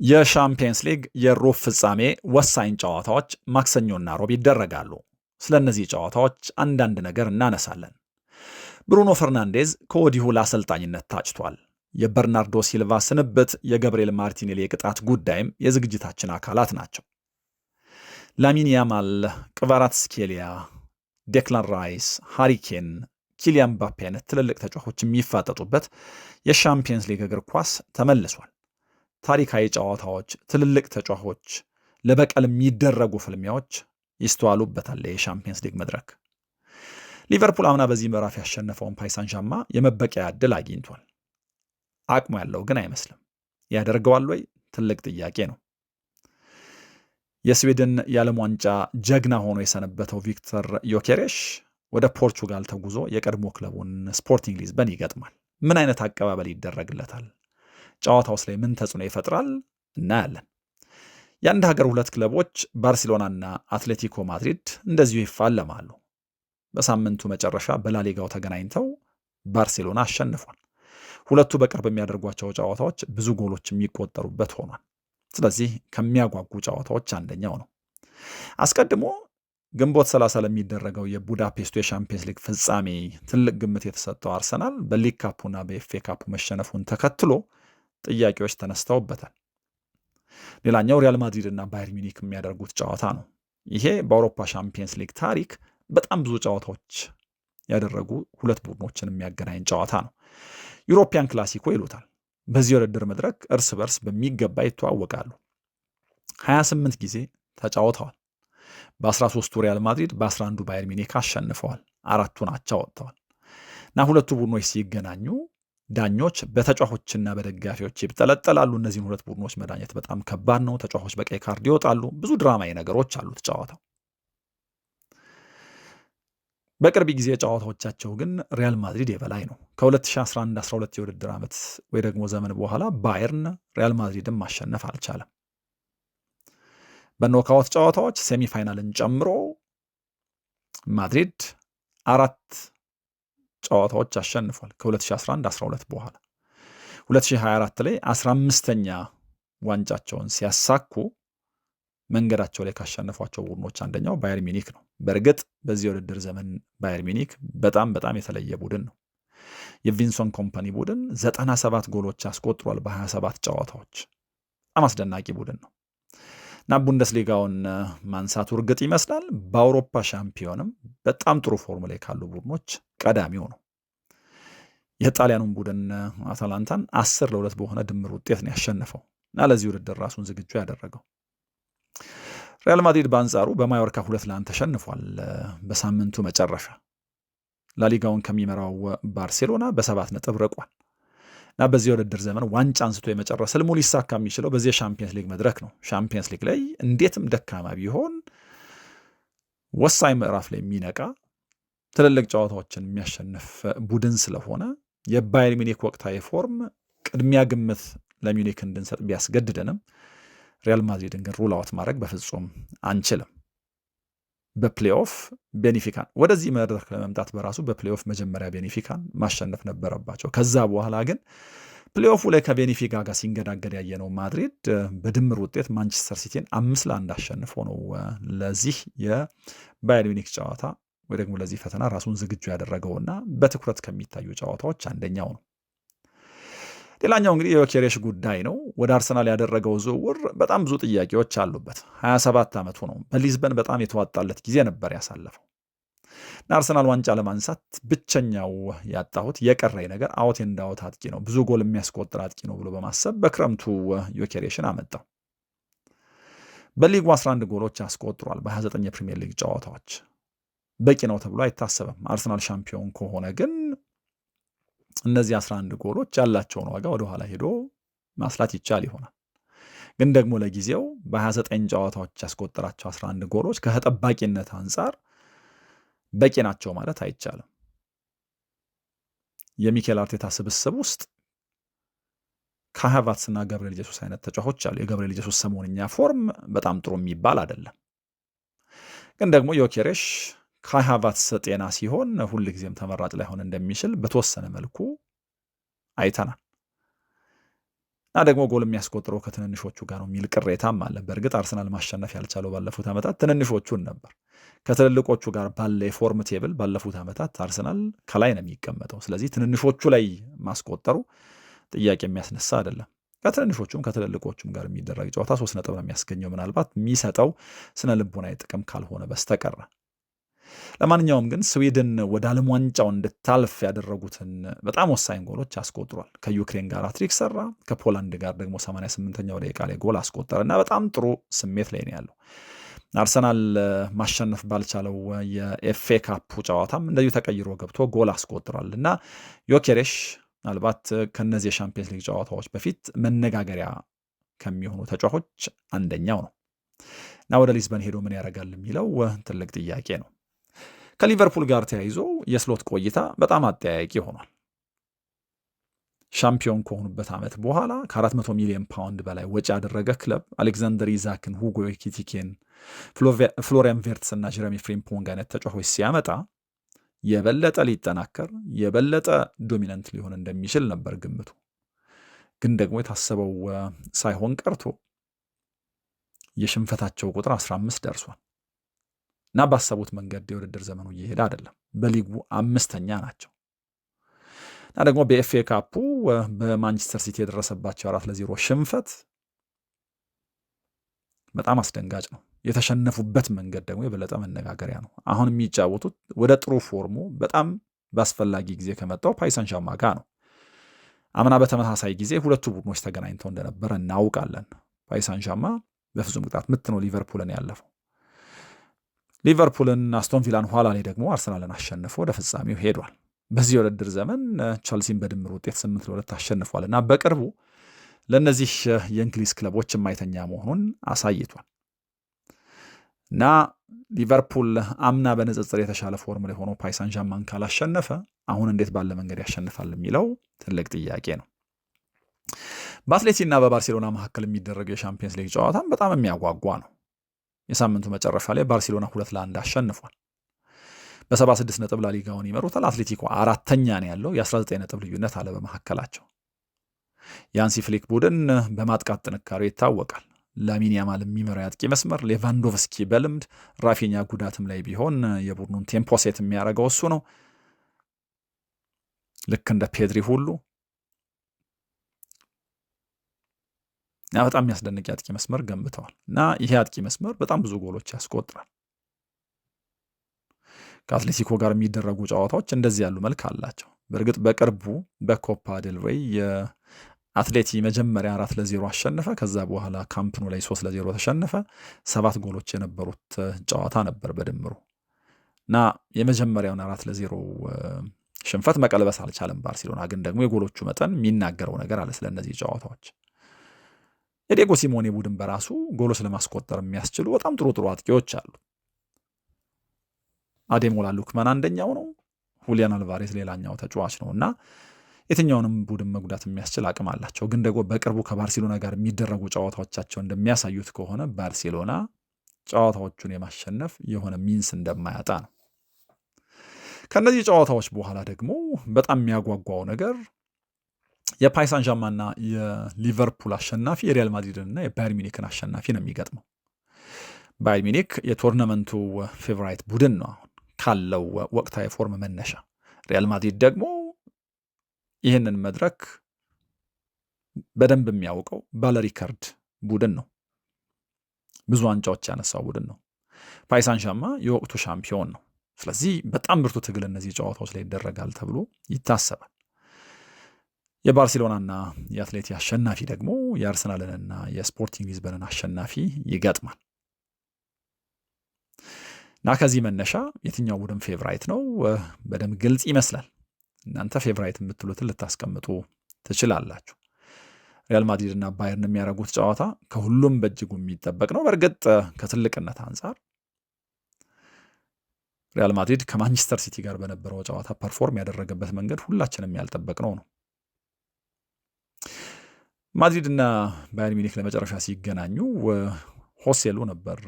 የሻምፒየንስ ሊግ የሩብ ፍጻሜ ወሳኝ ጨዋታዎች ማክሰኞና ሮብ ይደረጋሉ። ስለ እነዚህ ጨዋታዎች አንዳንድ ነገር እናነሳለን። ብሩኖ ፈርናንዴዝ ከወዲሁ ለአሰልጣኝነት ታጭቷል። የበርናርዶ ሲልቫ ስንብት፣ የገብርኤል ማርቲኔሊ የቅጣት ጉዳይም የዝግጅታችን አካላት ናቸው። ላሚን ያማል፣ ቅቫራትስኬሊያ፣ ዴክላን ራይስ፣ ሃሪኬን፣ ኪሊያን ምባፔ አይነት ትልልቅ ተጫዋቾች የሚፋጠጡበት የሻምፒየንስ ሊግ እግር ኳስ ተመልሷል። ታሪካዊ ጨዋታዎች፣ ትልልቅ ተጫዋቾች፣ ለበቀል የሚደረጉ ፍልሚያዎች ይስተዋሉበታል። የሻምፒየንስ ሊግ መድረክ ሊቨርፑል አምና በዚህ ምዕራፍ ያሸነፈውን ፓሪስ ሳን ዠርማን የመበቀያ ዕድል አግኝቷል። አቅሙ ያለው ግን አይመስልም። ያደርገዋል ወይ? ትልቅ ጥያቄ ነው። የስዊድን የዓለም ዋንጫ ጀግና ሆኖ የሰነበተው ቪክተር ዮኬሬሽ ወደ ፖርቹጋል ተጉዞ የቀድሞ ክለቡን ስፖርቲንግ ሊዝበን ይገጥማል። ምን አይነት አቀባበል ይደረግለታል? ጨዋታውስ ላይ ምን ተጽዕኖ ይፈጥራል? እናያለን። የአንድ ሀገር ሁለት ክለቦች ባርሴሎናና አትሌቲኮ ማድሪድ እንደዚሁ ይፋለማሉ። በሳምንቱ መጨረሻ በላሊጋው ተገናኝተው ባርሴሎና አሸንፏል። ሁለቱ በቅርብ የሚያደርጓቸው ጨዋታዎች ብዙ ጎሎች የሚቆጠሩበት ሆኗል። ስለዚህ ከሚያጓጉ ጨዋታዎች አንደኛው ነው። አስቀድሞ ግንቦት 30 ለሚደረገው የቡዳፔስቱ የሻምፒየንስ ሊግ ፍጻሜ ትልቅ ግምት የተሰጠው አርሰናል በሊግ ካፑና በኤፍኤ ካፑ መሸነፉን ተከትሎ ጥያቄዎች ተነስተውበታል። ሌላኛው ሪያል ማድሪድ እና ባየር ሚኒክ የሚያደርጉት ጨዋታ ነው። ይሄ በአውሮፓ ሻምፒየንስ ሊግ ታሪክ በጣም ብዙ ጨዋታዎች ያደረጉ ሁለት ቡድኖችን የሚያገናኝ ጨዋታ ነው። ዩሮፒያን ክላሲኮ ይሉታል። በዚህ ውድድር መድረክ እርስ በርስ በሚገባ ይተዋወቃሉ። 28 ጊዜ ተጫውተዋል። በ13ቱ ሪያል ማድሪድ፣ በ11ዱ ባየር ሚኒክ አሸንፈዋል። 4ቱን አቻ ወጥተዋል እና ሁለቱ ቡድኖች ሲገናኙ ዳኞች በተጫዋቾችና በደጋፊዎች ይብጠለጠላሉ። እነዚህን ሁለት ቡድኖች መዳኘት በጣም ከባድ ነው። ተጫዋቾች በቀይ ካርድ ይወጣሉ። ብዙ ድራማዊ ነገሮች አሉት ጨዋታው። በቅርብ ጊዜ ጨዋታዎቻቸው ግን ሪያል ማድሪድ የበላይ ነው። ከ2011-12 የውድድር ዓመት ወይ ደግሞ ዘመን በኋላ ባየርን ሪያል ማድሪድን ማሸነፍ አልቻለም። በኖካውት ጨዋታዎች ሴሚፋይናልን ጨምሮ ማድሪድ 4 ጨዋታዎች አሸንፏል። ከ2011-12 በኋላ 2024 ላይ 15ኛ ዋንጫቸውን ሲያሳኩ መንገዳቸው ላይ ካሸነፏቸው ቡድኖች አንደኛው ባየር ሚኒክ ነው። በእርግጥ በዚህ የውድድር ዘመን ባየር ሚኒክ በጣም የተለየ ቡድን ነው። የቪንሰንት ኮምፓኒ ቡድን 97 ጎሎች አስቆጥሯል በ27 ጨዋታዎች። በጣም አስደናቂ ቡድን ነው እና ቡንደስሊጋውን ማንሳቱ እርግጥ ይመስላል። በአውሮፓ ሻምፒዮንም በጣም ጥሩ ፎርም ላይ ካሉ ቡድኖች ቀዳሚው ነው። የጣሊያኑን ቡድን አታላንታን 10-2 በሆነ ድምር ውጤት ነው ያሸነፈው እና ለዚህ ውድድር ራሱን ዝግጁ ያደረገው። ሪያል ማድሪድ በአንጻሩ በማዮርካ 2-1 ተሸንፏል። በሳምንቱ መጨረሻ ላሊጋውን ከሚመራው ባርሴሎና በ7 ነጥብ ርቋል እና በዚህ የውድድር ዘመን ዋንጫ አንስቶ የመጨረስ ህልሙ ሊሳካ የሚችለው በዚህ የሻምፒየንስ ሊግ መድረክ ነው። ሻምፒየንስ ሊግ ላይ እንዴትም ደካማ ቢሆን ወሳኝ ምዕራፍ ላይ የሚነቃ ትልልቅ ጨዋታዎችን የሚያሸንፍ ቡድን ስለሆነ የባየር ሚኒክ ወቅታዊ ፎርም ቅድሚያ ግምት ለሚኒክ እንድንሰጥ ቢያስገድደንም ሪያል ማድሪድን ግን ሩል አውት ማድረግ በፍጹም አንችልም። በፕሌኦፍ ቤኒፊካን ወደዚህ መድረክ ለመምጣት በራሱ በፕሌኦፍ መጀመሪያ ቤኒፊካን ማሸነፍ ነበረባቸው። ከዛ በኋላ ግን ፕሌኦፉ ላይ ከቤኒፊካ ጋር ሲንገዳገድ ያየነው ማድሪድ በድምር ውጤት ማንቸስተር ሲቲን 5-1 አሸንፎ ነው ለዚህ የባየር ሚኒክ ጨዋታ ወይ ደግሞ ለዚህ ፈተና ራሱን ዝግጁ ያደረገውና በትኩረት ከሚታዩ ጨዋታዎች አንደኛው ነው። ሌላኛው እንግዲህ የዮኬሬሽ ጉዳይ ነው። ወደ አርሰናል ያደረገው ዝውውር በጣም ብዙ ጥያቄዎች አሉበት። 27 ዓመቱ ነው። በሊዝበን በጣም የተዋጣለት ጊዜ ነበር ያሳለፈው። አርሰናል ዋንጫ ለማንሳት ብቸኛው ያጣሁት የቀረኝ ነገር አውት ኤንድ አውት አጥቂ ነው፣ ብዙ ጎል የሚያስቆጥር አጥቂ ነው ብሎ በማሰብ በክረምቱ ዮኬሬሽን አመጣው። በሊጉ 11 ጎሎች አስቆጥሯል በ29 የፕሪሚየር ሊግ ጨዋታዎች። በቂ ነው ተብሎ አይታሰብም። አርሰናል ሻምፒዮን ከሆነ ግን እነዚህ 11 ጎሎች ያላቸውን ዋጋ ወደኋላ ሄዶ ማስላት ይቻል ይሆናል። ግን ደግሞ ለጊዜው በ29 ጨዋታዎች ያስቆጠራቸው 11 ጎሎች ከተጠባቂነት አንጻር በቂ ናቸው ማለት አይቻልም። የሚኬል አርቴታ ስብስብ ውስጥ ከሃቨርትዝ እና ገብርኤል ጄሱስ አይነት ተጫዋቾች አሉ። የገብርኤል ጄሱስ ሰሞንኛ ፎርም በጣም ጥሩ የሚባል አይደለም። ግን ደግሞ ዮኬሬሽ ከሃቨርትዝ ጤና ሲሆን ሁልጊዜም ተመራጭ ላይሆን እንደሚችል በተወሰነ መልኩ አይተናል። እና ደግሞ ጎል የሚያስቆጥረው ከትንንሾቹ ጋር ነው የሚል ቅሬታም አለ። በእርግጥ አርሰናል ማሸነፍ ያልቻለው ባለፉት ዓመታት ትንንሾቹን ነበር። ከትልልቆቹ ጋር ባለ የፎርም ቴብል ባለፉት ዓመታት አርሰናል ከላይ ነው የሚቀመጠው። ስለዚህ ትንንሾቹ ላይ ማስቆጠሩ ጥያቄ የሚያስነሳ አይደለም። ከትንንሾቹም ከትልልቆቹም ጋር የሚደረግ ጨዋታ 3 ነጥብ ነው የሚያስገኘው፣ ምናልባት የሚሰጠው ስነ ልቦናዊ ጥቅም ካልሆነ በስተቀረ። ለማንኛውም ግን ስዊድን ወደ ዓለም ዋንጫው እንድታልፍ ያደረጉትን በጣም ወሳኝ ጎሎች አስቆጥሯል። ከዩክሬን ጋር ሃትሪክ ሰራ፣ ከፖላንድ ጋር ደግሞ 88ኛው ደቂቃ ላይ ጎል አስቆጠረ እና በጣም ጥሩ ስሜት ላይ ነው ያለው። አርሰናል ማሸነፍ ባልቻለው የኤፍኤ ካፑ ጨዋታም እንደዚሁ ተቀይሮ ገብቶ ጎል አስቆጥሯል እና ዮኬሬሽ ምናልባት ከነዚህ የሻምፒየንስ ሊግ ጨዋታዎች በፊት መነጋገሪያ ከሚሆኑ ተጫዋቾች አንደኛው ነው እና ወደ ሊዝበን ሄዶ ምን ያደርጋል የሚለው ትልቅ ጥያቄ ነው። ከሊቨርፑል ጋር ተያይዞ የስሎት ቆይታ በጣም አጠያያቂ ሆኗል። ሻምፒዮን ከሆኑበት ዓመት በኋላ ከ400 ሚሊዮን ፓውንድ በላይ ወጪ ያደረገ ክለብ አሌክዛንደር ኢዛክን፣ ሁጎ ኤኪቲኬን፣ ፍሎሪያን ቬርትስ እና ጀረሚ ፍሪምፖንግ አይነት ተጫዋቾች ሲያመጣ የበለጠ ሊጠናከር የበለጠ ዶሚናንት ሊሆን እንደሚችል ነበር ግምቱ። ግን ደግሞ የታሰበው ሳይሆን ቀርቶ የሽንፈታቸው ቁጥር 15 ደርሷል እና ባሰቡት መንገድ የውድድር ዘመኑ እየሄደ አይደለም። በሊጉ 5ኛ ናቸው እና ደግሞ በኤፍኤ ካፑ በማንቸስተር ሲቲ የደረሰባቸው 4-0 ሽንፈት በጣም አስደንጋጭ ነው። የተሸነፉበት መንገድ ደግሞ የበለጠ መነጋገሪያ ነው። አሁን የሚጫወቱት ወደ ጥሩ ፎርሙ በጣም በአስፈላጊ ጊዜ ከመጣው ፓሪስ ሰን ዠርማን ጋር ነው። አምና በተመሳሳይ ጊዜ ሁለቱ ቡድኖች ተገናኝተው እንደነበረ እናውቃለን። ፓሪስ ሰን ዠርማን በፍጹም ቅጣት ምት ነው ሊቨርፑልን ያለፈው። ሊቨርፑልን፣ አስቶን ቪላን፣ ኋላ ላይ ደግሞ አርሰናልን አሸንፎ ወደ ፍጻሜው ሄዷል። በዚህ የውድድር ዘመን ቸልሲን በድምር ውጤት 8-2 አሸንፏል እና በቅርቡ ለእነዚህ የእንግሊዝ ክለቦች የማይተኛ መሆኑን አሳይቷል እና ሊቨርፑል አምና በንጽጽር የተሻለ ፎርም ላይ ሆኖ ፓሪስ ሰን ዠርማን ካላሸነፈ አሁን እንዴት ባለ መንገድ ያሸንፋል የሚለው ትልቅ ጥያቄ ነው። በአትሌቲ እና በባርሴሎና መካከል የሚደረገው የሻምፒየንስ ሊግ ጨዋታም በጣም የሚያጓጓ ነው። የሳምንቱ መጨረሻ ላይ ባርሴሎና 2-1 አሸንፏል። በ76 ነጥብ ላሊጋውን ይመሩታል። አትሌቲኮ 4ኛ ነው ያለው፣ የ19 ነጥብ ልዩነት አለ በመካከላቸው። የሃንሲ ፍሊክ ቡድን በማጥቃት ጥንካሬው ይታወቃል። ላሚን ያማል የሚመራው የአጥቂ መስመር፣ ሌቫንዶቭስኪ በልምድ፣ ራፊኛ ጉዳትም ላይ ቢሆን የቡድኑን ቴምፖ ሴት የሚያደርገው እሱ ነው። ልክ እንደ ፔድሪ ሁሉ እና በጣም የሚያስደንቅ የአጥቂ መስመር ገንብተዋል እና ይሄ አጥቂ መስመር በጣም ብዙ ጎሎች ያስቆጥራል። ከአትሌቲኮ ጋር የሚደረጉ ጨዋታዎች እንደዚህ ያሉ መልክ አላቸው። በእርግጥ በቅርቡ በኮፓ ዴል ሬይ አትሌቲ መጀመሪያ 4-0 አሸነፈ። ከዛ በኋላ ካምፕኑ ላይ 3-0 ተሸነፈ። 7 ጎሎች የነበሩት ጨዋታ ነበር በድምሩ እና የመጀመሪያውን 4-0 ሽንፈት መቀልበስ አልቻለም ባርሴሎና። ግን ደግሞ የጎሎቹ መጠን የሚናገረው ነገር አለ ስለነዚህ ጨዋታዎች። የዲየጎ ሲሞኔ ቡድን በራሱ ጎሎች ለማስቆጠር የሚያስችሉ በጣም ጥሩ ጥሩ አጥቂዎች አሉ። አዴሞላ ሉክማን አንደኛው ነው። ሁሊያን አልቫሬዝ ሌላኛው ተጫዋች ነው እና የትኛውንም ቡድን መጉዳት የሚያስችል አቅም አላቸው። ግን ደግሞ በቅርቡ ከባርሴሎና ጋር የሚደረጉ ጨዋታዎቻቸው እንደሚያሳዩት ከሆነ ባርሴሎና ጨዋታዎቹን የማሸነፍ የሆነ ሚንስ እንደማያጣ ነው። ከነዚህ ጨዋታዎች በኋላ ደግሞ በጣም የሚያጓጓው ነገር የፓሪስ ሰን ዠርማንና የሊቨርፑል አሸናፊ የሪያል ማድሪድንና የባየር ሚኒክን አሸናፊ ነው የሚገጥመው። ባየር ሚኒክ የቶርናመንቱ ፌቨራይት ቡድን ነው አሁን ካለው ወቅታዊ ፎርም መነሻ። ሪያል ማድሪድ ደግሞ ይህንን መድረክ በደንብ የሚያውቀው ባለ ሪከርድ ቡድን ነው። ብዙ ዋንጫዎች ያነሳው ቡድን ነው። ፓሪስ ሰን ዠርማን የወቅቱ ሻምፒዮን ነው። ስለዚህ በጣም ብርቱ ትግል እነዚህ ጨዋታዎች ላይ ይደረጋል ተብሎ ይታሰባል። የባርሴሎናና የአትሌቲ አሸናፊ ደግሞ የአርሰናልንና የስፖርቲንግ ሊዝበንን አሸናፊ ይገጥማል እና ከዚህ መነሻ የትኛው ቡድን ፌቨራይት ነው በደንብ ግልጽ ይመስላል። እናንተ ፌቨራይት የምትሉትን ልታስቀምጡ ትችላላችሁ። ሪያል ማድሪድ እና ባየርን የሚያደርጉት ጨዋታ ከሁሉም በእጅጉ የሚጠበቅ ነው። በእርግጥ ከትልቅነት አንጻር ሪያል ማድሪድ ከማንቸስተር ሲቲ ጋር በነበረው ጨዋታ ፐርፎርም ያደረገበት መንገድ ሁላችንም ያልጠበቅነው ነው። ማድሪድ እና ባየር ሚኒክ ለመጨረሻ ሲገናኙ ሆሴሉ ነበር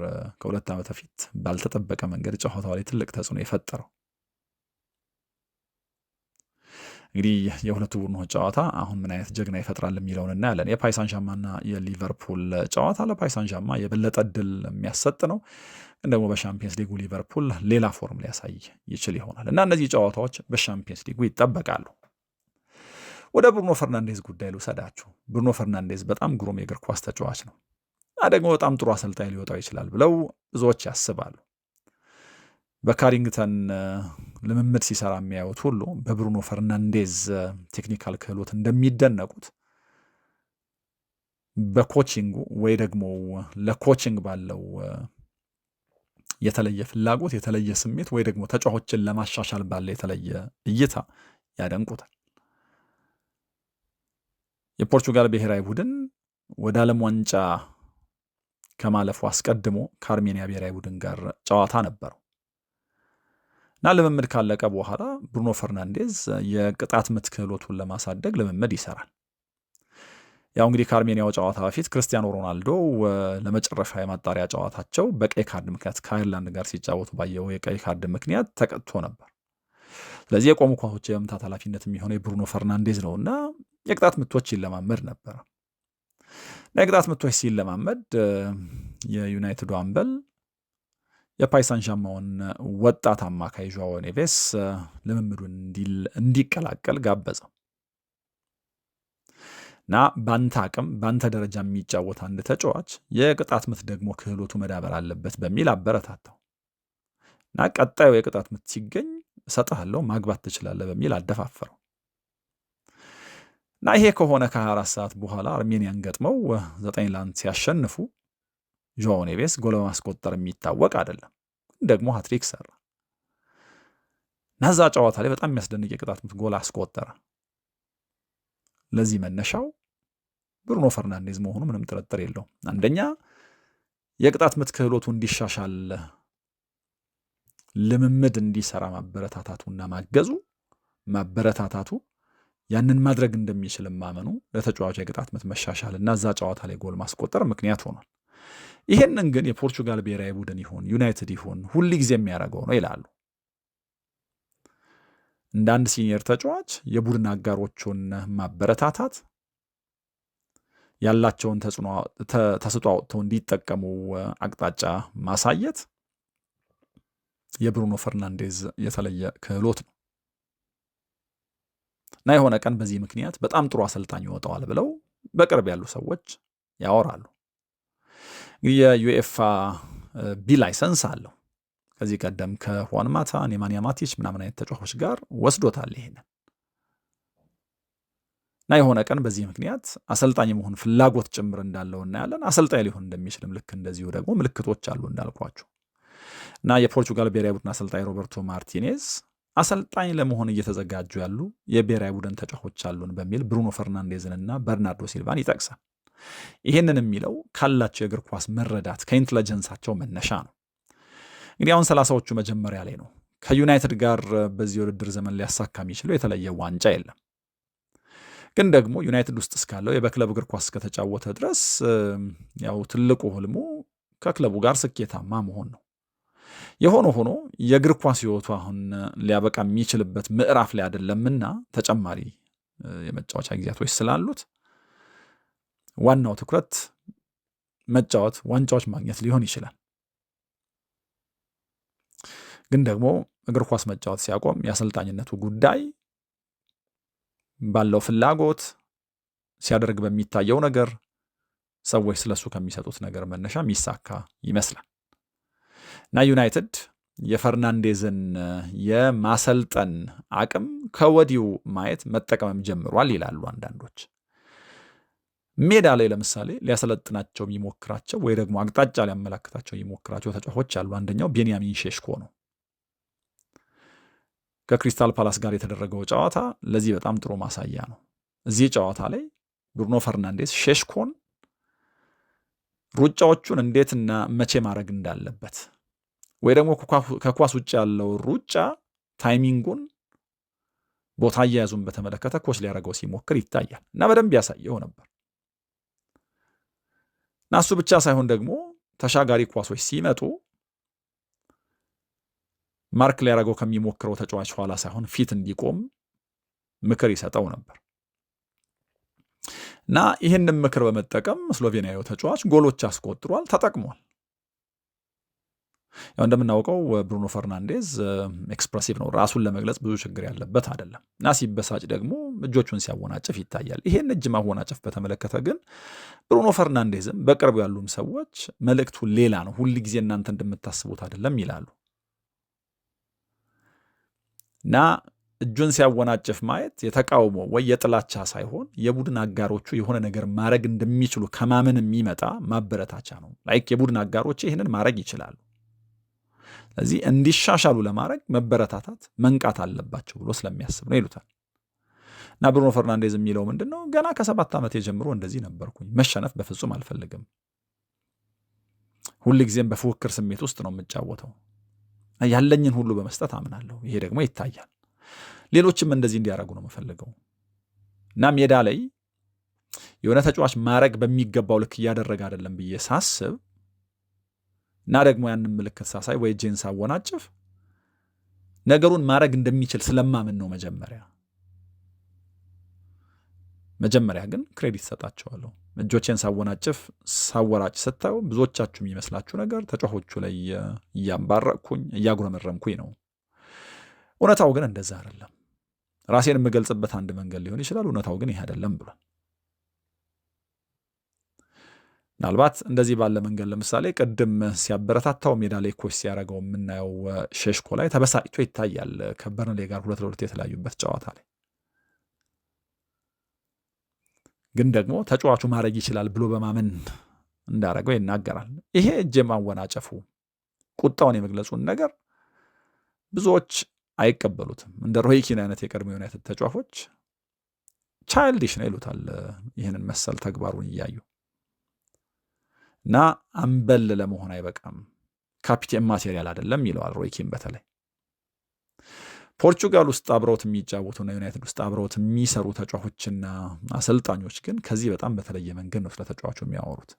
ከ2 ዓመት በፊት ባልተጠበቀ መንገድ ጨዋታው ላይ ትልቅ ተጽዕኖ የፈጠረው። እንግዲህ የሁለቱ ቡድኖች ጨዋታ አሁን ምን አይነት ጀግና ይፈጥራል የሚለውን እናያለን። የፓሪስ ሳን ዠርማንና የሊቨርፑል ጨዋታ ለፓሪስ ሳን ዠርማን የበለጠ እድል የሚያሰጥ ነው። ግን ደግሞ በሻምፒየንስ ሊጉ ሊቨርፑል ሌላ ፎርም ሊያሳይ ይችል ይሆናል እና እነዚህ ጨዋታዎች በሻምፒየንስ ሊጉ ይጠበቃሉ። ወደ ብሩኖ ፈርናንዴዝ ጉዳይ ልውሰዳችሁ። ብሩኖ ፈርናንዴዝ በጣም ግሩም የእግር ኳስ ተጫዋች ነው እና ደግሞ በጣም ጥሩ አሰልጣኝ ሊወጣው ይችላል ብለው ብዙዎች ያስባሉ። በካሪንግተን ልምምድ ሲሰራ የሚያዩት ሁሉ በብሩኖ ፈርናንዴዝ ቴክኒካል ክህሎት እንደሚደነቁት በኮቺንጉ ወይ ደግሞ ለኮቺንግ ባለው የተለየ ፍላጎት፣ የተለየ ስሜት ወይ ደግሞ ተጫዋቾችን ለማሻሻል ባለ የተለየ እይታ ያደንቁታል። የፖርቹጋል ብሔራዊ ቡድን ወደ ዓለም ዋንጫ ከማለፉ አስቀድሞ ከአርሜኒያ ብሔራዊ ቡድን ጋር ጨዋታ ነበረው እና ልምምድ ካለቀ በኋላ ብሩኖ ፈርናንዴዝ የቅጣት ምት ክህሎቱን ለማሳደግ ልምምድ ይሰራል። ያው እንግዲህ ከአርሜኒያው ጨዋታ በፊት ክርስቲያኖ ሮናልዶ ለመጨረሻ የማጣሪያ ጨዋታቸው በቀይ ካርድ ምክንያት ከአይርላንድ ጋር ሲጫወቱ ባየው የቀይ ካርድ ምክንያት ተቀጥቶ ነበር። ስለዚህ የቆሙ ኳሶች የመምታት ኃላፊነት የሚሆነው የብሩኖ ፈርናንዴዝ ነው እና የቅጣት ምቶች ይለማመድ ነበር። የቅጣት ምቶች ሲለማመድ የዩናይትዱ አምበል የፓሪስ ሳን ዠርማን ወጣት አማካይ ዦአዎ ኔቬስ ልምምዱን እንዲቀላቀል ጋበዘው እና በአንተ አቅም በአንተ ደረጃ የሚጫወት አንድ ተጫዋች የቅጣት ምት ደግሞ ክህሎቱ መዳበር አለበት በሚል አበረታታው እና ቀጣዩ የቅጣት ምት ሲገኝ እሰጥሃለሁ ማግባት ትችላለህ በሚል አደፋፈረው እና ይሄ ከሆነ ከ24 ሰዓት በኋላ አርሜኒያን ገጥመው 9-1 ሲያሸንፉ ዦአዎ ኔቬስ ጎል በማስቆጠር የሚታወቅ አይደለም፣ ግን ደግሞ ሃትሪክ ሰራ እና እዛ ጨዋታ ላይ በጣም የሚያስደንቅ የቅጣት ምት ጎል አስቆጠረ። ለዚህ መነሻው ብሩኖ ፈርናንዴዝ መሆኑ ምንም ጥርጥር የለውም። አንደኛ የቅጣት ምት ክህሎቱ እንዲሻሻል ልምምድ እንዲሰራ ማበረታታቱና ማበረታታቱ ያንን ማድረግ እንደሚችል ማመኑ ለተጫዋቹ የቅጣት ምት መሻሻል እና እዛ ጨዋታ ላይ ጎል ማስቆጠር ምክንያት ሆኗል። ይህንን ግን የፖርቹጋል ብሔራዊ ቡድን ይሁን ዩናይትድ ይሁን ሁል ጊዜ የሚያደርገው ነው ይላሉ። እንደ አንድ ሲኒየር ተጫዋች የቡድን አጋሮቹን ማበረታታት፣ ያላቸውን ተሰጥኦ አውጥተው እንዲጠቀሙ አቅጣጫ ማሳየት የብሩኖ ፈርናንዴዝ የተለየ ክህሎት ነው እና የሆነ ቀን በዚህ ምክንያት በጣም ጥሩ አሰልጣኝ ይወጣዋል ብለው በቅርብ ያሉ ሰዎች ያወራሉ። የዩኤፋ ቢ ላይሰንስ አለው። ከዚህ ቀደም ከሁዋን ማታ፣ ኔማንያ ማቲች ምናምን አይነት ተጫዋቾች ጋር ወስዶታል ይሄንን እና የሆነ ቀን በዚህ ምክንያት አሰልጣኝ መሆን ፍላጎት ጭምር እንዳለው እናያለን። አሰልጣኝ ሊሆን እንደሚችልም ልክ እንደዚሁ ደግሞ ምልክቶች አሉ እንዳልኳቸው እና የፖርቹጋል ብሔራዊ ቡድን አሰልጣኝ ሮበርቶ ማርቲኔዝ አሰልጣኝ ለመሆን እየተዘጋጁ ያሉ የብሔራዊ ቡድን ተጫዋቾች አሉን በሚል ብሩኖ ፈርናንዴዝንና በርናርዶ ሲልቫን ይጠቅሳል። ይህንን የሚለው ካላቸው የእግር ኳስ መረዳት ከኢንተለጀንሳቸው መነሻ ነው። እንግዲህ አሁን 30ዎቹ መጀመሪያ ላይ ነው። ከዩናይትድ ጋር በዚህ ውድድር ዘመን ሊያሳካ የሚችለው የተለየ ዋንጫ የለም። ግን ደግሞ ዩናይትድ ውስጥ እስካለው የበክለብ እግር ኳስ ከተጫወተ ድረስ ያው ትልቁ ህልሙ ከክለቡ ጋር ስኬታማ መሆን ነው። የሆነ ሆኖ የእግር ኳስ ህይወቱ አሁን ሊያበቃ የሚችልበት ምዕራፍ ላይ አይደለምና ተጨማሪ የመጫወቻ ጊዜያቶች ስላሉት ዋናው ትኩረት መጫወት፣ ዋንጫዎች ማግኘት ሊሆን ይችላል። ግን ደግሞ እግር ኳስ መጫወት ሲያቆም የአሰልጣኝነቱ ጉዳይ ባለው ፍላጎት ሲያደርግ በሚታየው ነገር ሰዎች ስለሱ ከሚሰጡት ነገር መነሻ የሚሳካ ይመስላል እና ዩናይትድ የፈርናንዴዝን የማሰልጠን አቅም ከወዲሁ ማየት መጠቀምም ጀምሯል ይላሉ አንዳንዶች። ሜዳ ላይ ለምሳሌ ሊያሰለጥናቸው የሚሞክራቸው ወይ ደግሞ አቅጣጫ ሊያመላክታቸው የሚሞክራቸው ተጫዋቾች አሉ። አንደኛው ቤንያሚን ሼሽኮ ነው። ከክሪስታል ፓላስ ጋር የተደረገው ጨዋታ ለዚህ በጣም ጥሩ ማሳያ ነው። እዚህ ጨዋታ ላይ ብሩኖ ፈርናንዴዝ ሼሽኮን ሩጫዎቹን እንዴትና መቼ ማድረግ እንዳለበት ወይ ደግሞ ከኳስ ውጭ ያለው ሩጫ ታይሚንጉን፣ ቦታ አያያዙን በተመለከተ ኮች ሊያደርገው ሲሞክር ይታያል እና በደንብ ያሳየው ነበር እና እሱ ብቻ ሳይሆን ደግሞ ተሻጋሪ ኳሶች ሲመጡ ማርክ ሊያደርገው ከሚሞክረው ተጫዋች ኋላ ሳይሆን ፊት እንዲቆም ምክር ይሰጠው ነበር እና ይህንን ምክር በመጠቀም ስሎቬኒያዊ ተጫዋች ጎሎች አስቆጥሯል፣ ተጠቅሟል። ያው እንደምናውቀው ብሩኖ ፈርናንዴዝ ኤክስፕሬሲቭ ነው፣ ራሱን ለመግለጽ ብዙ ችግር ያለበት አይደለም እና ሲበሳጭ ደግሞ እጆቹን ሲያወናጭፍ ይታያል። ይሄን እጅ ማወናጨፍ በተመለከተ ግን ብሩኖ ፈርናንዴዝም በቅርቡ ያሉም ሰዎች መልእክቱ ሌላ ነው፣ ሁል ጊዜ እናንተ እንደምታስቡት አይደለም ይላሉ እና እጁን ሲያወናጭፍ ማየት የተቃውሞ ወይ የጥላቻ ሳይሆን የቡድን አጋሮቹ የሆነ ነገር ማድረግ እንደሚችሉ ከማመን የሚመጣ ማበረታቻ ነው። ላይክ የቡድን አጋሮች ይህንን ማድረግ ይችላሉ፣ ስለዚህ እንዲሻሻሉ ለማድረግ መበረታታት መንቃት አለባቸው ብሎ ስለሚያስብ ነው ይሉታል። እና ብሩኖ ፈርናንዴዝ የሚለው ምንድን ነው? ገና ከ7 ዓመቴ ጀምሮ እንደዚህ ነበርኩኝ። መሸነፍ በፍጹም አልፈልግም። ሁልጊዜም በፉክክር ስሜት ውስጥ ነው የምጫወተው። ያለኝን ሁሉ በመስጠት አምናለሁ። ይሄ ደግሞ ይታያል። ሌሎችም እንደዚህ እንዲያደርጉ ነው የምፈልገው እና ሜዳ ላይ የሆነ ተጫዋች ማድረግ በሚገባው ልክ እያደረገ አይደለም ብዬ ሳስብ እና ደግሞ ያንን ምልክት ሳሳይ ወይ እጄን ሳወናጭፍ ነገሩን ማድረግ እንደሚችል ስለማምን ነው መጀመሪያ ግን ክሬዲት ሰጣቸዋለሁ። እጆቼን ሳወናጭፍ ሳወራጭ ስታዩ ብዙዎቻችሁ የሚመስላችሁ ነገር ተጫዋቾቹ ላይ እያንባረቅኩኝ እያጉረመረምኩኝ ነው። እውነታው ግን እንደዛ አይደለም። ራሴን የምገልጽበት አንድ መንገድ ሊሆን ይችላል፣ እውነታው ግን ይህ አይደለም ብሏል። ምናልባት እንደዚህ ባለ መንገድ ለምሳሌ ቅድም ሲያበረታታው ሜዳ ላይ ኮች ሲያደርገው የምናየው ሼሽኮ ላይ ተበሳጭቶ ይታያል። ከበርንሌ ጋር 2-2 የተለያዩበት ጨዋታ ላይ ግን ደግሞ ተጫዋቹ ማድረግ ይችላል ብሎ በማመን እንዳደረገው ይናገራል። ይሄ እጅ ማወናጨፉ ቁጣውን የመግለጹን ነገር ብዙዎች አይቀበሉትም። እንደ ሮይ ኪን አይነት የቀድሞ ዩናይትድ ተጫዋቾች ቻይልዲሽ ነው ይሉታል ይህንን መሰል ተግባሩን እያዩ እና አምበል ለመሆን አይበቃም፣ ካፒቴን ማቴሪያል አይደለም ይለዋል ሮይ ኪን። በተለይ ፖርቹጋል ውስጥ አብረውት የሚጫወቱና ዩናይትድ ውስጥ አብረውት የሚሰሩ ተጫዋቾችና አሰልጣኞች ግን ከዚህ በጣም በተለየ መንገድ ነው ስለ ተጫዋቹ የሚያወሩት።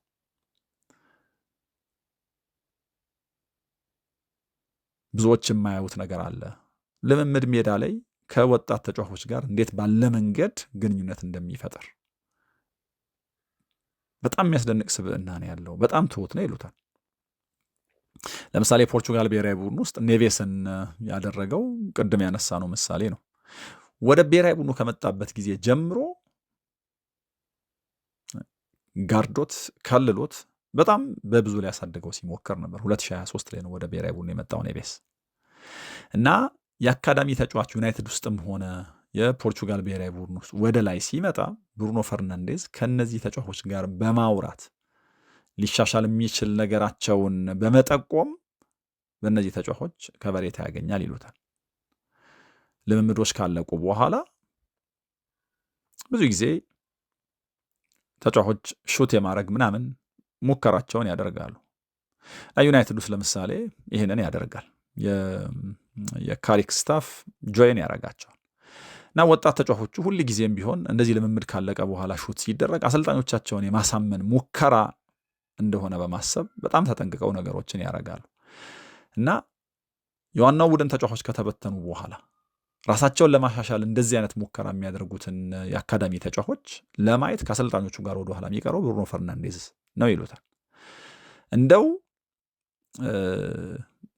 ብዙዎች የማያዩት ነገር አለ። ልምምድ ሜዳ ላይ ከወጣት ተጫዋቾች ጋር እንዴት ባለ መንገድ ግንኙነት እንደሚፈጠር በጣም የሚያስደንቅ ስብዕና ነው ያለው። በጣም ትሁት ነው ይሉታል። ለምሳሌ ፖርቹጋል ብሔራዊ ቡድን ውስጥ ኔቬስን ያደረገው ቅድም ያነሳ ነው ምሳሌ ነው። ወደ ብሔራዊ ቡድኑ ከመጣበት ጊዜ ጀምሮ ጋርዶት ከልሎት በጣም በብዙ ሊያሳድገው ሲሞክር ነበር። 2023 ላይ ነው ወደ ብሔራዊ ቡድኑ የመጣው ኔቬስ እና የአካዳሚ ተጫዋች ዩናይትድ ውስጥም ሆነ የፖርቹጋል ብሔራዊ ቡድን ውስጥ ወደ ላይ ሲመጣ ብሩኖ ፈርናንዴዝ ከነዚህ ተጫዋቾች ጋር በማውራት ሊሻሻል የሚችል ነገራቸውን በመጠቆም በእነዚህ ተጫዋቾች ከበሬታ ያገኛል ይሉታል። ልምምዶች ካለቁ በኋላ ብዙ ጊዜ ተጫዋቾች ሹት የማድረግ ምናምን ሙከራቸውን ያደርጋሉ። ዩናይትድ ውስጥ ለምሳሌ ይህንን ያደርጋል። የካሪክ ስታፍ ጆይን ያደርጋቸዋል እና ወጣት ተጫዋቾቹ ሁል ጊዜም ቢሆን እንደዚህ ልምምድ ካለቀ በኋላ ሹት ሲደረግ አሰልጣኞቻቸውን የማሳመን ሙከራ እንደሆነ በማሰብ በጣም ተጠንቅቀው ነገሮችን ያደርጋሉ እና የዋናው ቡድን ተጫዋቾች ከተበተኑ በኋላ ራሳቸውን ለማሻሻል እንደዚህ አይነት ሙከራ የሚያደርጉትን የአካዳሚ ተጫዋቾች ለማየት ከአሰልጣኞቹ ጋር ወደ ኋላ የሚቀረው ብሩኖ ፈርናንዴዝ ነው ይሉታል። እንደው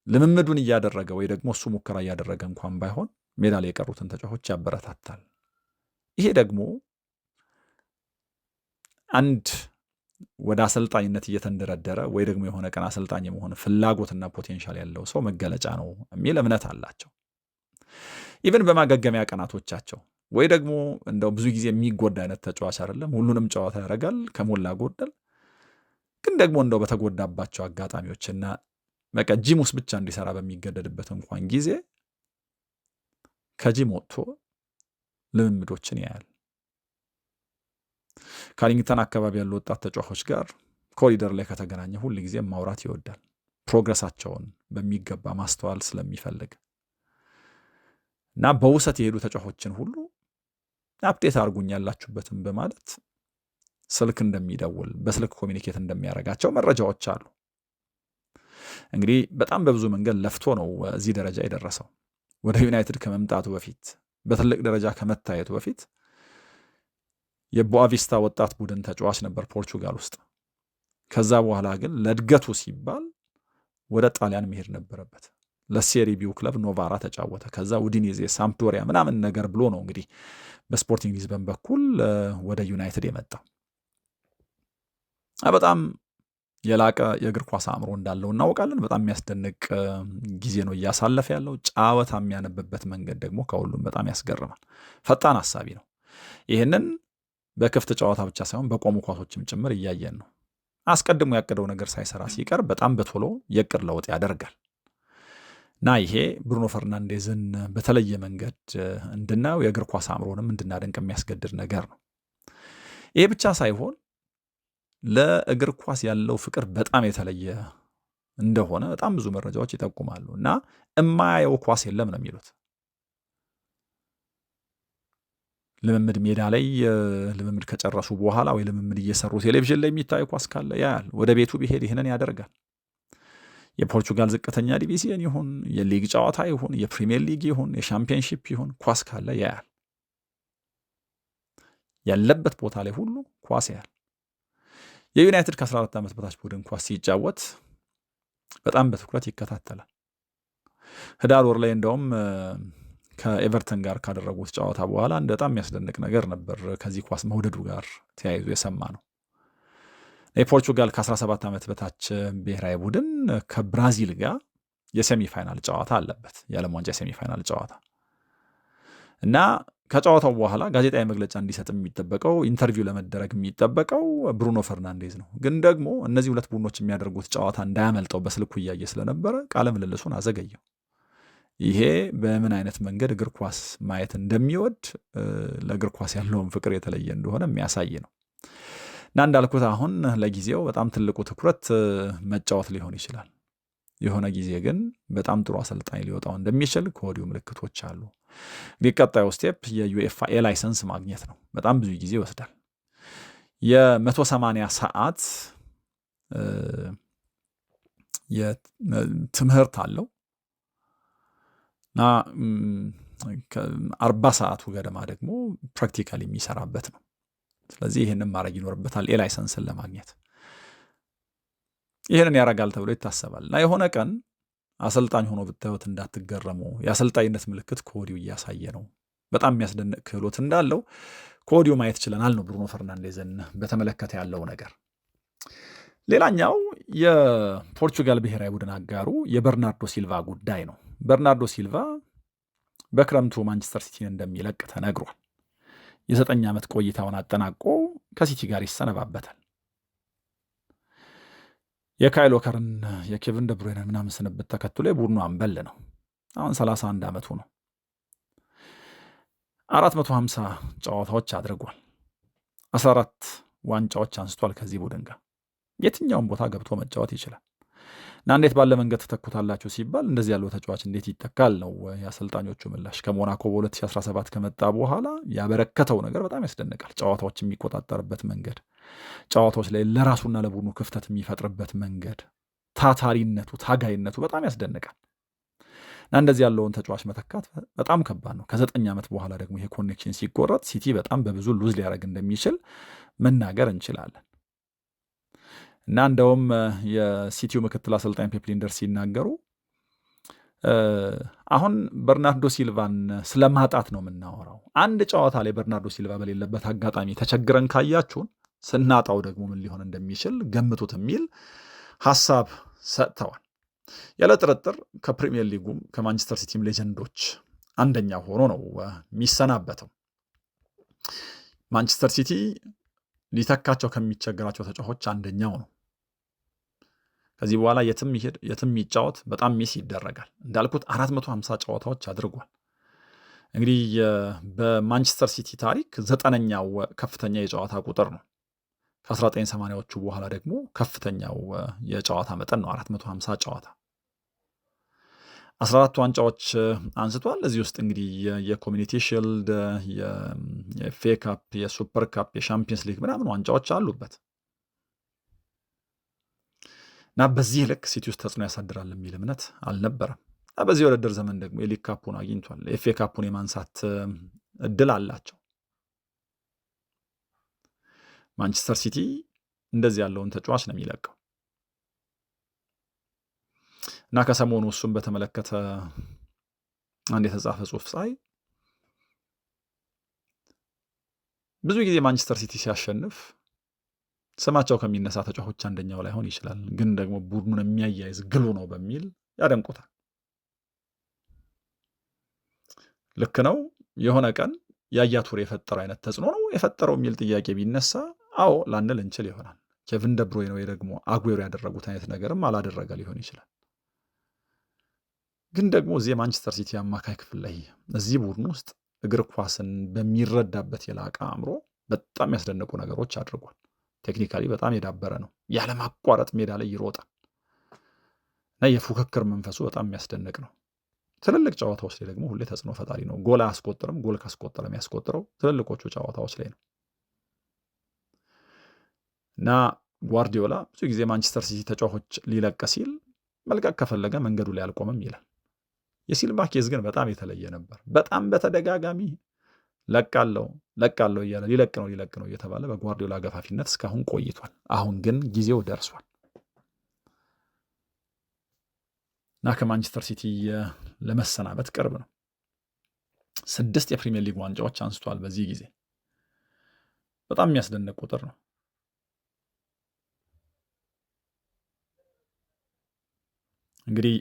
ልምምዱን እያደረገ ወይ ደግሞ እሱ ሙከራ እያደረገ እንኳን ባይሆን ሜዳ ላይ የቀሩትን ተጫዋቾች ያበረታታል። ይሄ ደግሞ አንድ ወደ አሰልጣኝነት እየተንደረደረ ወይ ደግሞ የሆነ ቀን አሰልጣኝ የመሆን ፍላጎትና ፖቴንሻል ያለው ሰው መገለጫ ነው የሚል እምነት አላቸው። ኢቨን በማገገሚያ ቀናቶቻቸው ወይ ደግሞ እንደው ብዙ ጊዜ የሚጎዳ አይነት ተጫዋች አይደለም፣ ሁሉንም ጨዋታ ያደርጋል ከሞላ ጎደል። ግን ደግሞ እንደው በተጎዳባቸው አጋጣሚዎችና በቃ ጂም ውስጥ ብቻ እንዲሰራ በሚገደድበት እንኳን ጊዜ ከጂም ወጥቶ ልምምዶችን ያያል። ካሪንግተን አካባቢ ያሉ ወጣት ተጫዋቾች ጋር ኮሪደር ላይ ከተገናኘ ሁል ጊዜ ማውራት ይወዳል። ፕሮግረሳቸውን በሚገባ ማስተዋል ስለሚፈልግ እና በውሰት የሄዱ ተጫዋቾችን ሁሉ አፕዴት አድርጉኝ ያላችሁበትን በማለት ስልክ እንደሚደውል በስልክ ኮሚኒኬት እንደሚያደርጋቸው መረጃዎች አሉ። እንግዲህ በጣም በብዙ መንገድ ለፍቶ ነው እዚህ ደረጃ የደረሰው። ወደ ዩናይትድ ከመምጣቱ በፊት በትልቅ ደረጃ ከመታየቱ በፊት የቦአቪስታ ወጣት ቡድን ተጫዋች ነበር ፖርቹጋል ውስጥ። ከዛ በኋላ ግን ለእድገቱ ሲባል ወደ ጣሊያን መሄድ ነበረበት። ለሴሪቢው ክለብ ኖቫራ ተጫወተ። ከዛ ኡዲኔዜ፣ ሳምፕዶሪያ ምናምን ነገር ብሎ ነው እንግዲህ በስፖርቲንግ ሊዝበን በኩል ወደ ዩናይትድ የመጣው። በጣም የላቀ የእግር ኳስ አእምሮ እንዳለው እናውቃለን። በጣም የሚያስደንቅ ጊዜ ነው እያሳለፈ ያለው። ጨዋታ የሚያነብበት መንገድ ደግሞ ከሁሉም በጣም ያስገርማል። ፈጣን ሀሳቢ ነው። ይህንን በክፍት ጨዋታ ብቻ ሳይሆን በቆሙ ኳሶችም ጭምር እያየን ነው። አስቀድሞ ያቀደው ነገር ሳይሰራ ሲቀር በጣም በቶሎ የቅር ለውጥ ያደርጋል እና ይሄ ብሩኖ ፈርናንዴዝን በተለየ መንገድ እንድናየው የእግር ኳስ አእምሮንም እንድናደንቅ የሚያስገድድ ነገር ነው። ይሄ ብቻ ሳይሆን ለእግር ኳስ ያለው ፍቅር በጣም የተለየ እንደሆነ በጣም ብዙ መረጃዎች ይጠቁማሉ እና እማያየው ኳስ የለም ነው የሚሉት። ልምምድ ሜዳ ላይ ልምምድ ከጨረሱ በኋላ ወይ ልምምድ እየሰሩ ቴሌቪዥን ላይ የሚታይ ኳስ ካለ ያያል። ወደ ቤቱ ቢሄድ ይህንን ያደርጋል። የፖርቹጋል ዝቅተኛ ዲቪዚየን ይሁን የሊግ ጨዋታ ይሁን የፕሪሚየር ሊግ ይሁን የሻምፒየንሺፕ ይሁን ኳስ ካለ ያያል። ያለበት ቦታ ላይ ሁሉ ኳስ ያያል። የዩናይትድ ከ14 ዓመት በታች ቡድን ኳስ ሲጫወት በጣም በትኩረት ይከታተላል። ህዳር ወር ላይ እንደውም ከኤቨርተን ጋር ካደረጉት ጨዋታ በኋላ በጣም የሚያስደንቅ ነገር ነበር ከዚህ ኳስ መውደዱ ጋር ተያይዞ የሰማ ነው። የፖርቹጋል ከ17 ዓመት በታች ብሔራዊ ቡድን ከብራዚል ጋር የሴሚፋይናል ጨዋታ አለበት፣ የዓለም ዋንጫ የሴሚፋይናል ጨዋታ እና ከጨዋታው በኋላ ጋዜጣዊ መግለጫ እንዲሰጥ የሚጠበቀው ኢንተርቪው ለመደረግ የሚጠበቀው ብሩኖ ፈርናንዴዝ ነው። ግን ደግሞ እነዚህ ሁለት ቡድኖች የሚያደርጉት ጨዋታ እንዳያመልጠው በስልኩ እያየ ስለነበረ ቃለ ምልልሱን አዘገየው። ይሄ በምን አይነት መንገድ እግር ኳስ ማየት እንደሚወድ ለእግር ኳስ ያለውን ፍቅር የተለየ እንደሆነ የሚያሳይ ነው እና እንዳልኩት አሁን ለጊዜው በጣም ትልቁ ትኩረት መጫወት ሊሆን ይችላል። የሆነ ጊዜ ግን በጣም ጥሩ አሰልጣኝ ሊወጣው እንደሚችል ከወዲሁ ምልክቶች አሉ። እንግዲህ ቀጣዩ ስቴፕ የዩኤፋ ላይሰንስ ማግኘት ነው። በጣም ብዙ ጊዜ ይወስዳል። የ180 ሰዓት ትምህርት አለው እና 40 ሰዓቱ ገደማ ደግሞ ፕራክቲካል የሚሰራበት ነው። ስለዚህ ይህንን ማድረግ ይኖርበታል ላይሰንስን ለማግኘት። ይህንን ያደርጋል ተብሎ ይታሰባል እና የሆነ ቀን አሰልጣኝ ሆኖ ብታዩት እንዳትገረሙ። የአሰልጣኝነት ምልክት ከወዲሁ እያሳየ ነው። በጣም የሚያስደንቅ ክህሎት እንዳለው ከወዲሁ ማየት ችለናል ነው ብሩኖ ፈርናንዴዝን በተመለከተ ያለው ነገር። ሌላኛው የፖርቹጋል ብሔራዊ ቡድን አጋሩ የበርናርዶ ሲልቫ ጉዳይ ነው። በርናርዶ ሲልቫ በክረምቱ ማንቸስተር ሲቲን እንደሚለቅ ተነግሯል። የ9 ዓመት ቆይታውን አጠናቆ ከሲቲ ጋር ይሰነባበታል። የካይል ዎከርን የኬቪን ደብሩይነን ምናምን ስንብት ተከትሎ የቡድኑ አምበል ነው። አሁን 31 ዓመቱ ነው። 450 ጨዋታዎች አድርጓል። 14 ዋንጫዎች አንስቷል። ከዚህ ቡድን ጋር የትኛውን ቦታ ገብቶ መጫወት ይችላል እና እንዴት ባለ መንገድ ተተኩታላችሁ ሲባል እንደዚህ ያለው ተጫዋች እንዴት ይተካል ነው የአሰልጣኞቹ ምላሽ። ከሞናኮ በ2017 ከመጣ በኋላ ያበረከተው ነገር በጣም ያስደንቃል። ጨዋታዎች የሚቆጣጠርበት መንገድ፣ ጨዋታዎች ላይ ለራሱና ለቡድኑ ክፍተት የሚፈጥርበት መንገድ፣ ታታሪነቱ፣ ታጋይነቱ በጣም ያስደንቃል እና እንደዚህ ያለውን ተጫዋች መተካት በጣም ከባድ ነው። ከ9 ዓመት በኋላ ደግሞ ይሄ ኮኔክሽን ሲቆረጥ ሲቲ በጣም በብዙ ሉዝ ሊያደርግ እንደሚችል መናገር እንችላለን። እና እንደውም የሲቲው ምክትል አሰልጣኝ ፔፕ ሊንደርስ ሲናገሩ አሁን በርናርዶ ሲልቫን ስለማጣት ነው የምናወራው። አንድ ጨዋታ ላይ በርናርዶ ሲልቫ በሌለበት አጋጣሚ ተቸግረን ካያችሁን ስናጣው ደግሞ ምን ሊሆን እንደሚችል ገምቱት የሚል ሀሳብ ሰጥተዋል። ያለ ጥርጥር ከፕሪሚየር ሊጉም ከማንቸስተር ሲቲም ሌጀንዶች አንደኛ ሆኖ ነው የሚሰናበተው። ማንቸስተር ሲቲ ሊተካቸው ከሚቸገራቸው ተጫዋቾች አንደኛው ነው። ከዚህ በኋላ የትም ይጫወት በጣም ሚስ ይደረጋል። እንዳልኩት 450 ጨዋታዎች አድርጓል። እንግዲህ በማንቸስተር ሲቲ ታሪክ 9ኛው ከፍተኛ የጨዋታ ቁጥር ነው። ከ1980ዎቹ በኋላ ደግሞ ከፍተኛው የጨዋታ መጠን ነው 450 ጨዋታ። 14 ዋንጫዎች አንስቷል። እዚህ ውስጥ እንግዲህ የኮሚኒቲ ሺልድ፣ የኤፍኤ ካፕ፣ የሱፐር ካፕ፣ የሻምፒየንስ ሊግ ምናምን ዋንጫዎች አሉበት እና በዚህ ልክ ሲቲ ውስጥ ተጽዕኖ ያሳድራል የሚል እምነት አልነበረም። በዚህ የውድድር ዘመን ደግሞ የሊግ ካፑን አግኝቷል። ኤፍኤ ካፑን የማንሳት እድል አላቸው። ማንቸስተር ሲቲ እንደዚህ ያለውን ተጫዋች ነው የሚለቀው እና ከሰሞኑ እሱን በተመለከተ አንድ የተጻፈ ጽሑፍ ሳይ ብዙ ጊዜ ማንቸስተር ሲቲ ሲያሸንፍ ስማቸው ከሚነሳ ተጫዋቾች አንደኛው ላይሆን ይችላል፣ ግን ደግሞ ቡድኑን የሚያያይዝ ግሉ ነው በሚል ያደንቁታል። ልክ ነው። የሆነ ቀን ያያ ቱሬ የፈጠረው አይነት ተጽዕኖ ነው የፈጠረው የሚል ጥያቄ ቢነሳ አዎ ላንል እንችል ይሆናል። ኬቪን ደብሮይነ ወይ ደግሞ አጉዌሮ ያደረጉት አይነት ነገርም አላደረገ ሊሆን ይችላል። ግን ደግሞ እዚህ የማንቸስተር ሲቲ አማካይ ክፍል ላይ እዚህ ቡድን ውስጥ እግር ኳስን በሚረዳበት የላቀ አእምሮ በጣም ያስደነቁ ነገሮች አድርጓል። ቴክኒካሊ በጣም የዳበረ ነው። ያለማቋረጥ ሜዳ ላይ ይሮጣል እና የፉክክር መንፈሱ በጣም የሚያስደንቅ ነው። ትልልቅ ጨዋታዎች ላይ ደግሞ ሁሌ ተጽዕኖ ፈጣሪ ነው። ጎል አያስቆጥርም። ጎል ካስቆጠረ የሚያስቆጥረው ትልልቆቹ ጨዋታዎች ላይ ነው እና ጓርዲዮላ ብዙ ጊዜ ማንቸስተር ሲቲ ተጫዋቾች ሊለቅ ሲል መልቀቅ ከፈለገ መንገዱ ላይ አልቆምም ይላል። የሲልቫ ኬዝ ግን በጣም የተለየ ነበር። በጣም በተደጋጋሚ ለቃለው እያለ ሊለቅ ነው እየተባለ በጓርዲዮላ ገፋፊነት እስካሁን ቆይቷል። አሁን ግን ጊዜው ደርሷል እና ከማንቸስተር ሲቲ ለመሰናበት ቅርብ ነው። 6 የፕሪሚየር ሊግ ዋንጫዎች አንስቷል በዚህ ጊዜ። በጣም የሚያስደንቅ ቁጥር ነው። እንግዲህ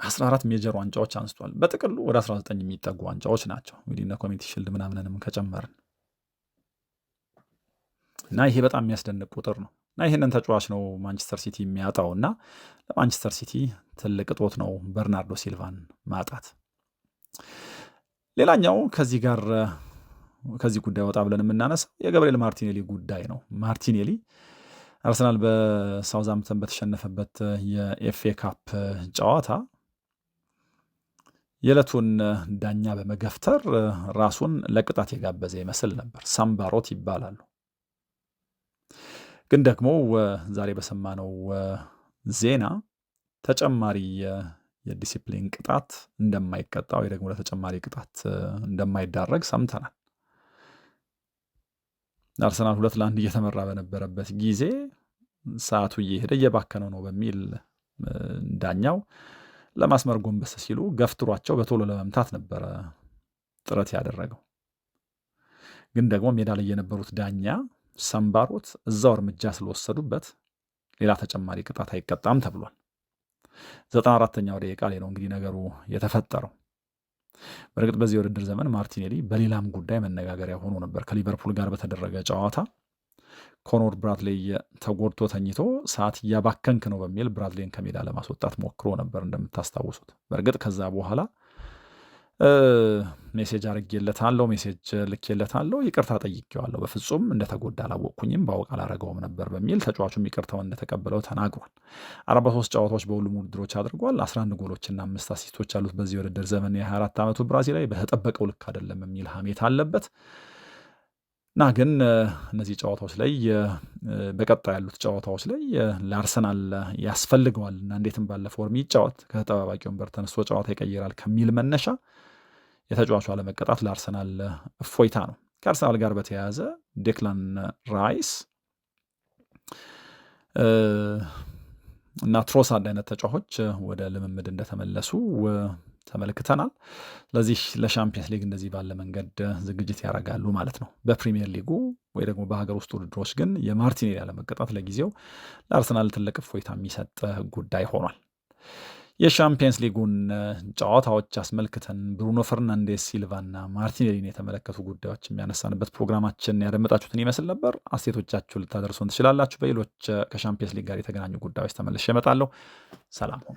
14 ሜጀር ዋንጫዎች አንስቷል። በጥቅሉ ወደ 19 የሚጠጉ ዋንጫዎች ናቸው እንግዲህ እነ ኮሚኒቲ ሺልድ ምናምንንም ከጨመርን እና ይሄ በጣም የሚያስደንቅ ቁጥር ነው እና ይህንን ተጫዋች ነው ማንቸስተር ሲቲ የሚያጣው እና ለማንቸስተር ሲቲ ትልቅ እጦት ነው በርናርዶ ሲልቫን ማጣት። ሌላኛው ከዚህ ጉዳይ ወጣ ብለን የምናነሳው የገብርኤል ማርቲኔሊ ጉዳይ ነው። ማርቲኔሊ አርሰናል በሳውዛምፕተን በተሸነፈበት የኤፍኤ ካፕ ጨዋታ የዕለቱን ዳኛ በመገፍተር ራሱን ለቅጣት የጋበዘ ይመስል ነበር። ሳምባሮት ይባላሉ። ግን ደግሞ ዛሬ በሰማነው ዜና ተጨማሪ የዲሲፕሊን ቅጣት እንደማይቀጣ ወይ ደግሞ ለተጨማሪ ቅጣት እንደማይዳረግ ሰምተናል። አርሰናል 2-1 እየተመራ በነበረበት ጊዜ ሰዓቱ እየሄደ እየባከነው ነው በሚል ዳኛው ለማስመር ጎንበስ ሲሉ ገፍትሯቸው በቶሎ ለመምታት ነበረ ጥረት ያደረገው። ግን ደግሞ ሜዳ ላይ የነበሩት ዳኛ ሳምባሮት እዛው እርምጃ ስለወሰዱበት ሌላ ተጨማሪ ቅጣት አይቀጣም ተብሏል። 94ኛው ደቂቃ ላይ ነው እንግዲህ ነገሩ የተፈጠረው። በእርግጥ በዚህ የውድድር ዘመን ማርቲኔሊ በሌላም ጉዳይ መነጋገሪያ ሆኖ ነበር። ከሊቨርፑል ጋር በተደረገ ጨዋታ ኮኖር ብራድሌይ ተጎድቶ ተኝቶ ሰዓት እያባከንክ ነው በሚል ብራድሌይን ከሜዳ ለማስወጣት ሞክሮ ነበር እንደምታስታውሱት። በእርግጥ ከዛ በኋላ ሜሴጅ አድርጌለታለሁ፣ ሜሴጅ ልኬለታለሁ፣ ይቅርታ ጠይቄዋለሁ፣ በፍጹም እንደተጎዳ አላወቅኩኝም፣ ባውቅ አላረገውም ነበር በሚል ተጫዋቹም ይቅርታውን እንደተቀበለው ተናግሯል። 43 ጨዋታዎች በሁሉም ውድድሮች አድርጓል። 11 ጎሎችና 5 አሲስቶች አሉት በዚህ ውድድር ዘመን። የ24 ዓመቱ ብራዚላዊ በተጠበቀው ልክ አይደለም የሚል ሀሜት አለበት እና ግን እነዚህ ጨዋታዎች ላይ በቀጣይ ያሉት ጨዋታዎች ላይ ለአርሰናል ያስፈልገዋል እና እንዴትም ባለፈው ወር የሚጫወት ከተጠባባቂ ወንበር ተነስቶ ጨዋታ ይቀይራል ከሚል መነሻ የተጫዋቹ አለመቀጣት ለአርሰናል እፎይታ ነው። ከአርሰናል ጋር በተያያዘ ዴክላን ራይስ እና ትሮሳርድ አይነት ተጫዋቾች ወደ ልምምድ እንደተመለሱ ተመልክተናል። ለዚህ ለሻምፒየንስ ሊግ እንደዚህ ባለ መንገድ ዝግጅት ያደርጋሉ ማለት ነው። በፕሪሚየር ሊጉ ወይ ደግሞ በሀገር ውስጥ ውድድሮች ግን የማርቲኔሊ ያለመቀጣት ለጊዜው ለአርሰናል ትልቅ እፎይታ የሚሰጥ ጉዳይ ሆኗል። የሻምፒየንስ ሊጉን ጨዋታዎች አስመልክተን ብሩኖ ፈርናንዴስ ሲልቫና ማርቲኔሊን የተመለከቱ ጉዳዮች የሚያነሳንበት ፕሮግራማችን ያደመጣችሁትን ይመስል ነበር። አስተያየቶቻችሁ ልታደርሱን ትችላላችሁ። በሌሎች ከሻምፒየንስ ሊግ ጋር የተገናኙ ጉዳዮች ተመልሼ እመጣለሁ። ሰላም ሁኑ።